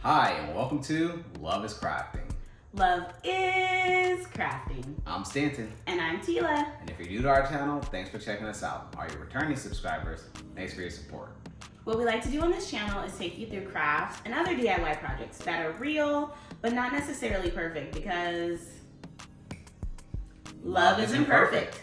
Hi, and welcome to Love is Crafting. Love is crafting. I'm Stanton. And I'm Tila. And if you're new to our channel, thanks for checking us out. Are you returning subscribers? Thanks for your support. What we like to do on this channel is take you through crafts and other DIY projects that are real, but not necessarily perfect because love isn't perfect.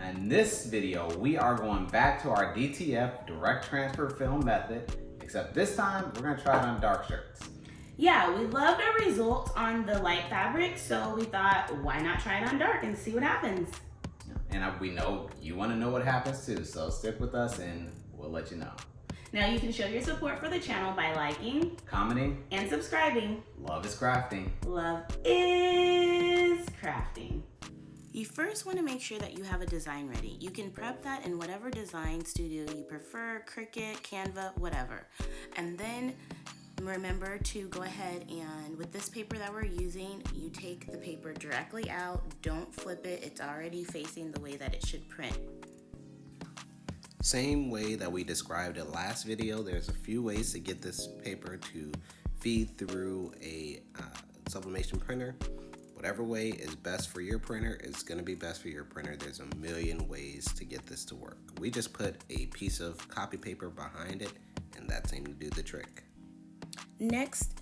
And in this video, we are going back to our DTF direct transfer film method, except this time we're gonna try it on dark shirts. Yeah, we loved our results on the light fabric, so we thought, why not try it on dark and see what happens? And we know you wanna know what happens too, so stick with us and we'll let you know. Now you can show your support for the channel by liking, commenting, and subscribing. Love is crafting. Love is crafting. You first want to make sure that you have a design ready. You can prep that in whatever design studio you prefer, Cricut, Canva, whatever. And then remember to go ahead and with this paper that we're using, you take the paper directly out, don't flip it, it's already facing the way that it should print. Same way that we described it last video, there's a few ways to get this paper to feed through a sublimation printer. Whatever way is best for your printer is going to be best for your printer. There's a million ways to get this to work. We just put a piece of copy paper behind it and that seemed to do the trick. Next,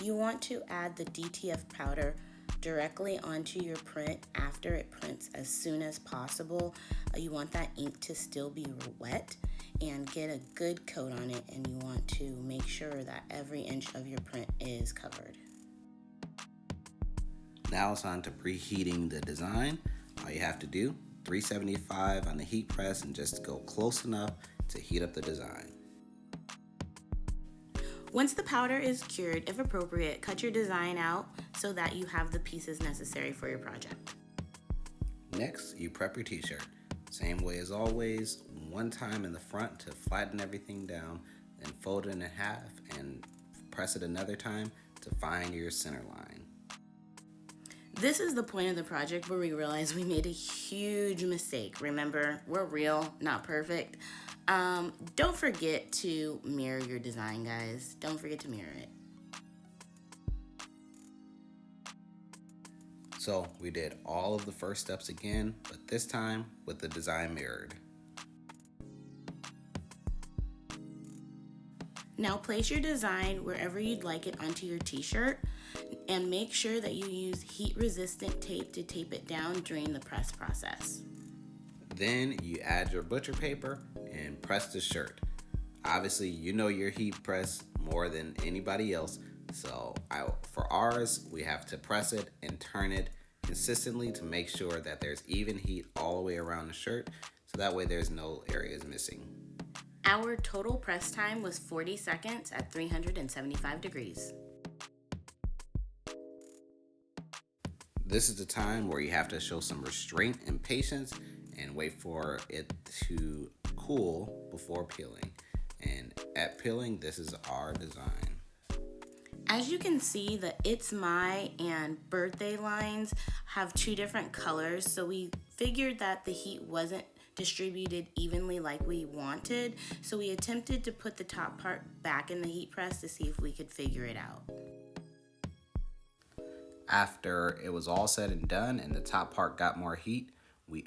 you want to add the DTF powder directly onto your print after it prints as soon as possible. You want that ink to still be wet and get a good coat on it, and you want to make sure that every inch of your print is covered. Now it's on to preheating the design. All you have to do, 375 on the heat press and just go close enough to heat up the design. Once the powder is cured, if appropriate, cut your design out so that you have the pieces necessary for your project. Next, you prep your t-shirt. Same way as always, one time in the front to flatten everything down, then fold it in half and press it another time to find your center line. This is the point of the project where we realized we made a huge mistake. Remember, we're real, not perfect. Don't forget to mirror your design, guys. Don't forget to mirror it. So we did all of the first steps again, but this time with the design mirrored. Now place your design wherever you'd like it onto your t-shirt and make sure that you use heat-resistant tape to tape it down during the press process. Then you add your butcher paper and press the shirt. Obviously, you know your heat press more than anybody else, so for ours, we have to press it and turn it consistently to make sure that there's even heat all the way around the shirt, so that way there's no areas missing. Our total press time was 40 seconds at 375 degrees. This is the time where you have to show some restraint and patience and wait for it to cool before peeling. And at peeling, this is our design. As you can see, the It's My and birthday lines have two different colors, so we figured that the heat wasn't distributed evenly like we wanted, so we attempted to put the top part back in the heat press to see if we could figure it out. After it was all said and done and the top part got more heat, we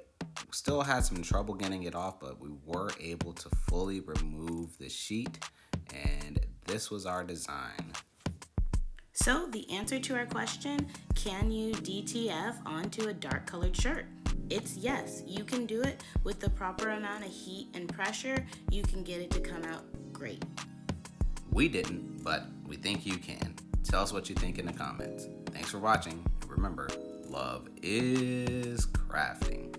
still had some trouble getting it off, but we were able to fully remove the sheet, and this was our design. So the answer to our question, can you DTF onto a dark colored shirt? It's yes, you can do it with the proper amount of heat and pressure. You can get it to come out great. We didn't, but we think you can. Tell us what you think in the comments. Thanks for watching, and remember, love is crafting.